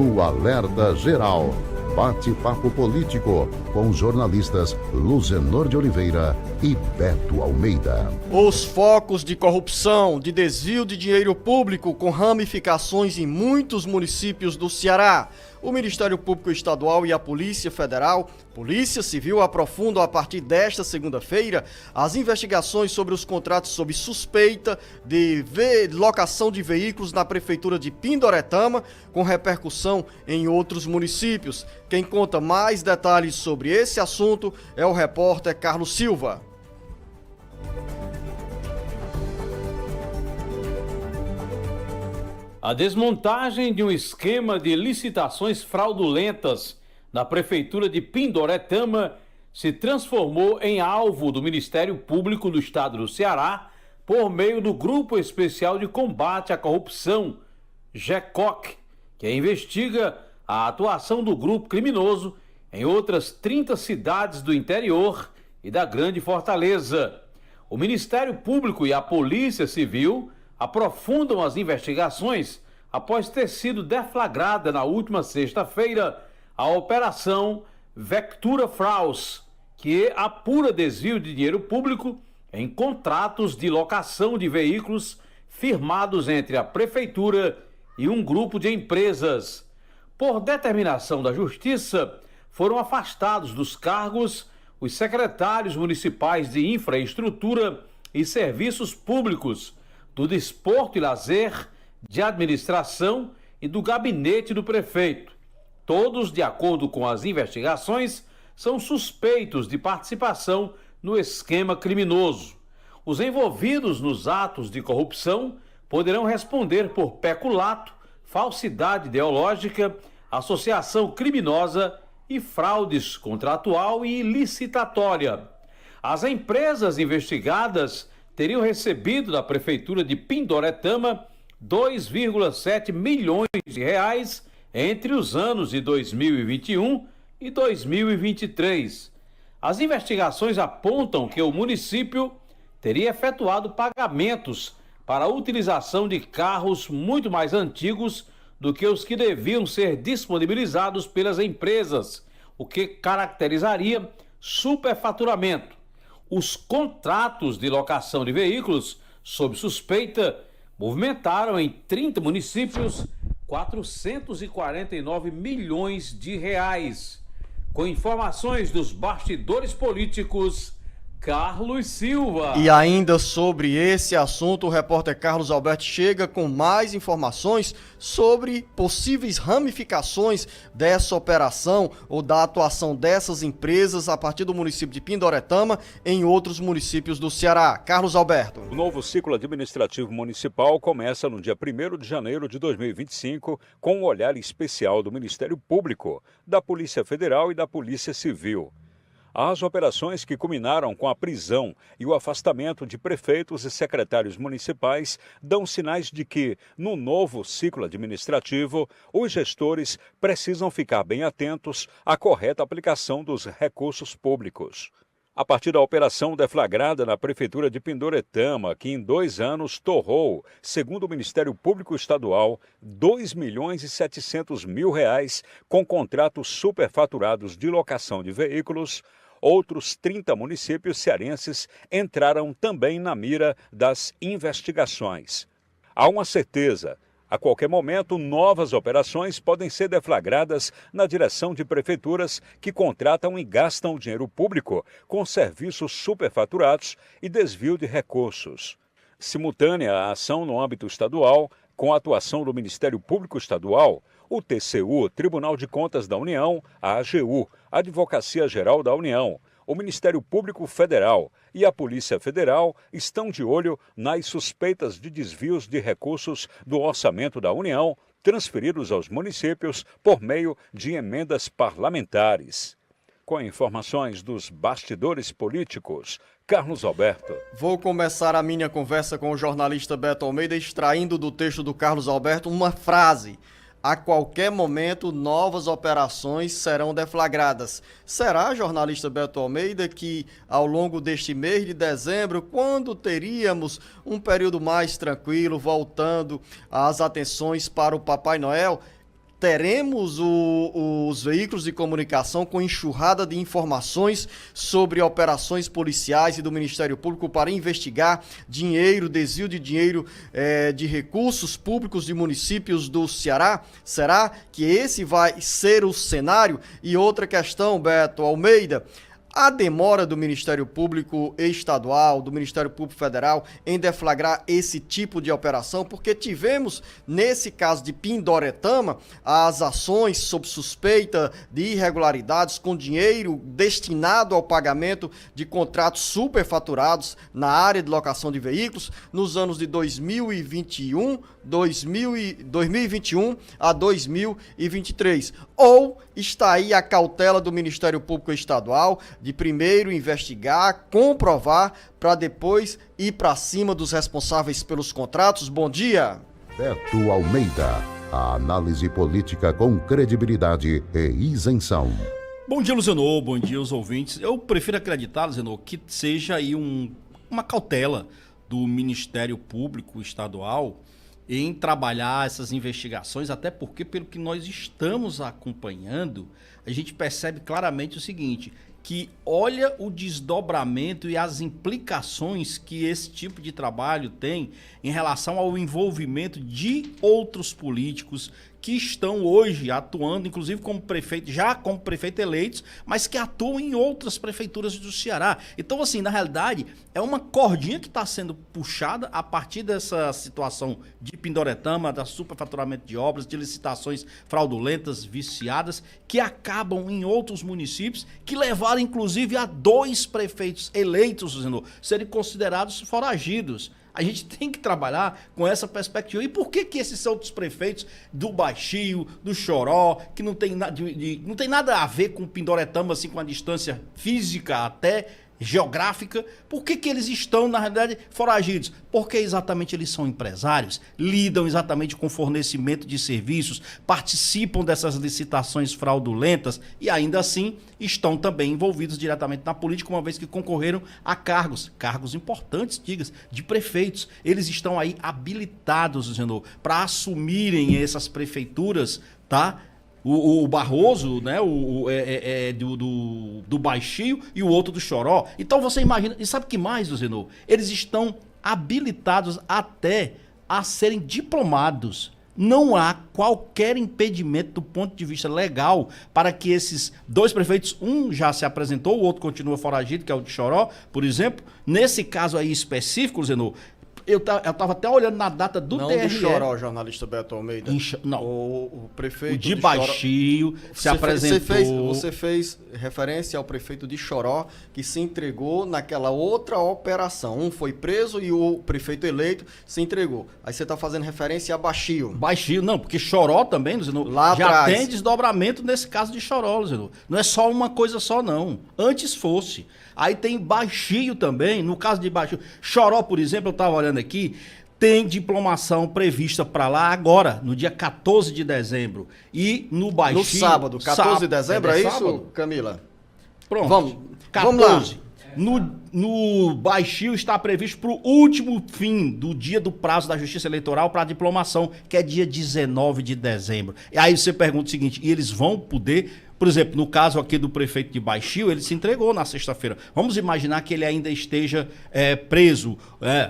no Alerta Geral. Bate-papo político com jornalistas Luzenor de Oliveira e Beto Almeida. Os focos de corrupção, de desvio de dinheiro público com ramificações em muitos municípios do Ceará. O Ministério Público Estadual e a Polícia Federal, Polícia Civil, aprofundam a partir desta segunda-feira as investigações sobre os contratos sob suspeita de locação de veículos na Prefeitura de Pindoretama, com repercussão em outros municípios. Quem conta mais detalhes sobre esse assunto é o repórter Carlos Silva. A desmontagem de um esquema de licitações fraudulentas na Prefeitura de Pindoretama se transformou em alvo do Ministério Público do Estado do Ceará por meio do Grupo Especial de Combate à Corrupção, GECOC, que investiga a atuação do grupo criminoso em outras 30 cidades do interior e da Grande Fortaleza. O Ministério Público e a Polícia Civil aprofundam as investigações após ter sido deflagrada na última sexta-feira a Operação Vectura Fraus, que apura desvio de dinheiro público em contratos de locação de veículos firmados entre a Prefeitura e um grupo de empresas. Por determinação da Justiça, foram afastados dos cargos os secretários municipais de Infraestrutura e Serviços Públicos, do Desporto e Lazer, de Administração e do Gabinete do Prefeito. Todos, de acordo com as investigações, são suspeitos de participação no esquema criminoso. Os envolvidos nos atos de corrupção poderão responder por peculato, falsidade ideológica, associação criminosa e fraudes contratual e licitatória. As empresas investigadas teriam recebido da Prefeitura de Pindoretama 2,7 milhões de reais entre os anos de 2021 e 2023. As investigações apontam que o município teria efetuado pagamentos para a utilização de carros muito mais antigos do que os que deviam ser disponibilizados pelas empresas, o que caracterizaria superfaturamento. Os contratos de locação de veículos sob suspeita movimentaram em 30 municípios 449 milhões de reais. Com informações dos bastidores políticos, Carlos Silva. E ainda sobre esse assunto, o repórter Carlos Alberto chega com mais informações sobre possíveis ramificações dessa operação ou da atuação dessas empresas a partir do município de Pindoretama em outros municípios do Ceará. Carlos Alberto. O novo ciclo administrativo municipal começa no dia 1º de janeiro de 2025 com um olhar especial do Ministério Público, da Polícia Federal e da Polícia Civil. As operações que culminaram com a prisão e o afastamento de prefeitos e secretários municipais dão sinais de que, no novo ciclo administrativo, os gestores precisam ficar bem atentos à correta aplicação dos recursos públicos. A partir da operação deflagrada na Prefeitura de Pindoretama, que em 2 anos torrou, segundo o Ministério Público Estadual, 2.700.000 reais com contratos superfaturados de locação de veículos, outros 30 municípios cearenses entraram também na mira das investigações. Há uma certeza: a qualquer momento, novas operações podem ser deflagradas na direção de prefeituras que contratam e gastam dinheiro público com serviços superfaturados e desvio de recursos. Simultânea à ação no âmbito estadual, com a atuação do Ministério Público Estadual, o TCU, Tribunal de Contas da União, a AGU, a Advocacia Geral da União, o Ministério Público Federal e a Polícia Federal estão de olho nas suspeitas de desvios de recursos do orçamento da União transferidos aos municípios por meio de emendas parlamentares. Com informações dos bastidores políticos, Carlos Alberto. Vou começar a minha conversa com o jornalista Beto Almeida extraindo do texto do Carlos Alberto uma frase: a qualquer momento, novas operações serão deflagradas. Será, jornalista Beto Almeida, que ao longo deste mês de dezembro, quando teríamos um período mais tranquilo, voltando as atenções para o Papai Noel, teremos os veículos de comunicação com enxurrada de informações sobre operações policiais e do Ministério Público para investigar dinheiro, desvio de dinheiro de recursos públicos de municípios do Ceará? Será que esse vai ser o cenário? E outra questão, Beto Almeida, a demora do Ministério Público Estadual, do Ministério Público Federal em deflagrar esse tipo de operação, porque tivemos, nesse caso de Pindoretama, as ações sob suspeita de irregularidades com dinheiro destinado ao pagamento de contratos superfaturados na área de locação de veículos nos anos de 2021 a 2023. Ou está aí a cautela do Ministério Público Estadual de primeiro investigar, comprovar, para depois ir para cima dos responsáveis pelos contratos? Bom dia. Beto Almeida, a análise política com credibilidade e isenção. Bom dia, Luziano. Bom dia, os ouvintes. Eu prefiro acreditar, Luziano, que seja aí uma cautela do Ministério Público Estadual em trabalhar essas investigações, até porque, pelo que nós estamos acompanhando, a gente percebe claramente o seguinte, que olha o desdobramento e as implicações que esse tipo de trabalho tem em relação ao envolvimento de outros políticos que estão hoje atuando, inclusive como prefeito, já como prefeito eleitos, mas que atuam em outras prefeituras do Ceará. Então, assim, na realidade, é uma cordinha que está sendo puxada a partir dessa situação de Pindoretama, da superfaturamento de obras, de licitações fraudulentas, viciadas, que acabam em outros municípios, que levaram, inclusive, a 2 prefeitos eleitos, serem considerados foragidos. A gente tem que trabalhar com essa perspectiva. E por que esses outros prefeitos do Baixio, do Choró, que não tem nada a ver com Pindoretama, assim, com a distância física até geográfica, por que eles estão, na realidade, foragidos? Porque exatamente eles são empresários, lidam exatamente com fornecimento de serviços, participam dessas licitações fraudulentas e ainda assim estão também envolvidos diretamente na política, uma vez que concorreram a cargos importantes, diga-se, de prefeitos. Eles estão aí habilitados, para assumirem essas prefeituras, tá? O Barroso, né, do Baixio e o outro do Choró. Então você imagina, e sabe o que mais, Zenô? Eles estão habilitados até a serem diplomados. Não há qualquer impedimento do ponto de vista legal para que esses 2 prefeitos, um já se apresentou, o outro continua foragido, que é o de Choró, por exemplo. Nesse caso aí específico, Zenô, eu tava até olhando na data do TRE. Não do Choró, jornalista Beto Almeida. Não. O prefeito o de Baixio se apresentou. Você fez referência ao prefeito de Choró, que se entregou naquela outra operação. Um foi preso e o prefeito eleito se entregou. Aí você está fazendo referência a Baixio. Baixio, não, porque Choró também, lá já atrás tem desdobramento nesse caso de Choró, Luziano. Não é só uma coisa só, não. Antes fosse. Aí tem Baixio também, no caso de Baixio. Choró, por exemplo, eu estava olhando aqui, tem diplomação prevista para lá agora, no dia 14 de dezembro. E no Baixio... No sábado, 14 de dezembro, é isso, sábado? Camila? Pronto. Vamos lá. No Baixio está previsto para o último fim do dia do prazo da Justiça Eleitoral para a diplomação, que é dia 19 de dezembro. E aí você pergunta o seguinte, e eles vão poder... Por exemplo, no caso aqui do prefeito de Baixio, ele se entregou na sexta-feira. Vamos imaginar que ele ainda esteja preso.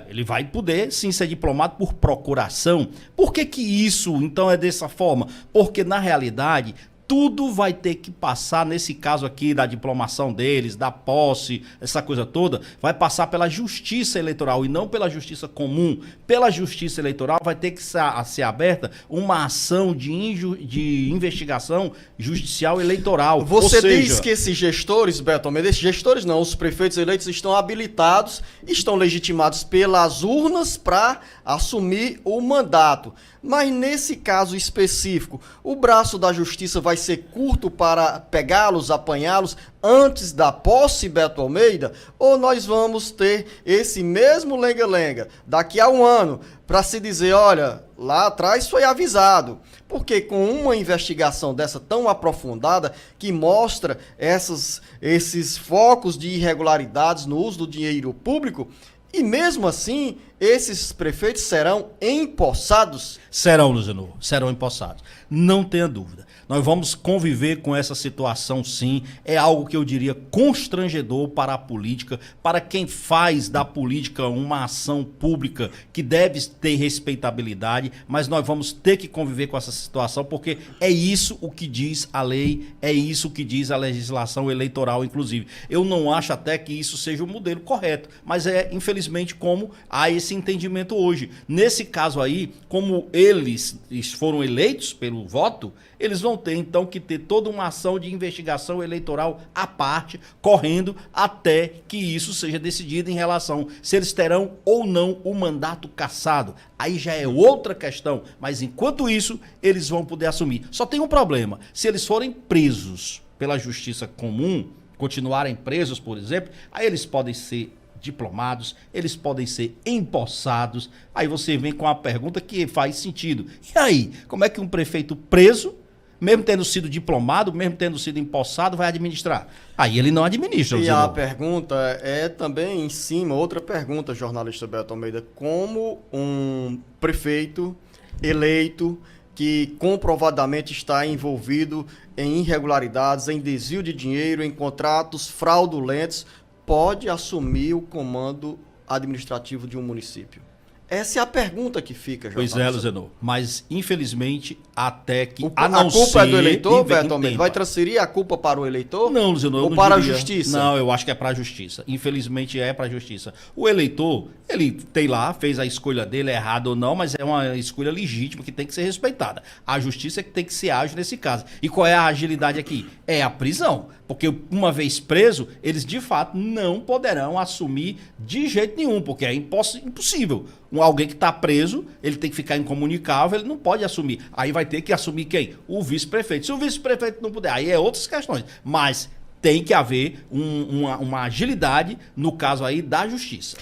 Ele vai poder, sim, ser diplomado por procuração. Por que isso, então, é dessa forma? Porque, na realidade, tudo vai ter que passar, nesse caso aqui da diplomação deles, da posse, essa coisa toda, vai passar pela justiça eleitoral e não pela justiça comum. Pela justiça eleitoral vai ter que ser aberta uma ação de investigação judicial eleitoral. Você diz que esses gestores, Beto Almeida, esses gestores não, os prefeitos eleitos estão habilitados, estão legitimados pelas urnas para assumir o mandato. Mas nesse caso específico, o braço da justiça vai ser curto para pegá-los, apanhá-los antes da posse, Beto Almeida? Ou nós vamos ter esse mesmo lenga-lenga daqui a um ano para se dizer, olha, lá atrás foi avisado? Porque com uma investigação dessa tão aprofundada que mostra esses focos de irregularidades no uso do dinheiro público, e mesmo assim, esses prefeitos serão empossados? Serão, Luzenor, serão empossados. Não tenha dúvida. Nós vamos conviver com essa situação, sim. É algo que eu diria constrangedor para a política, para quem faz da política uma ação pública que deve ter respeitabilidade, mas nós vamos ter que conviver com essa situação, porque é isso o que diz a lei, é isso o que diz a legislação eleitoral, inclusive. Eu não acho até que isso seja o modelo correto, mas é, infelizmente, como há esse entendimento hoje. Nesse caso aí, como eles foram eleitos pelo voto, eles vão ter, então, que ter toda uma ação de investigação eleitoral à parte, correndo até que isso seja decidido em relação se eles terão ou não o mandato cassado. Aí já é outra questão, mas enquanto isso, eles vão poder assumir. Só tem um problema, se eles forem presos pela justiça comum, continuarem presos, por exemplo, aí eles podem ser diplomados, eles podem ser empossados. Aí você vem com uma pergunta que faz sentido. E aí, como é que um prefeito preso, mesmo tendo sido diplomado, mesmo tendo sido empossado, vai administrar? Aí ele não administra. E a pergunta é também em cima, outra pergunta, jornalista Beto Almeida, como um prefeito eleito que comprovadamente está envolvido em irregularidades, em desvio de dinheiro, em contratos fraudulentos, pode assumir o comando administrativo de um município? Essa é a pergunta que fica, Pois é, Luzenor. Mas, infelizmente, até que... A culpa é do eleitor, Beto Almeida? Vai transferir a culpa para o eleitor? Não, Luzenor. Ou para a justiça? Não, eu acho que é para a justiça. Infelizmente, é para a justiça. O eleitor, ele tem lá, fez a escolha dele, errada ou não, mas é uma escolha legítima que tem que ser respeitada. A justiça é que tem que ser ágil nesse caso. E qual é a agilidade aqui? É a prisão. Porque uma vez preso, eles de fato não poderão assumir de jeito nenhum, porque é impossível. Alguém que está preso, ele tem que ficar incomunicável, ele não pode assumir. Aí vai ter que assumir quem? O vice-prefeito. Se o vice-prefeito não puder, aí é outras questões. Mas tem que haver uma agilidade no caso aí da justiça.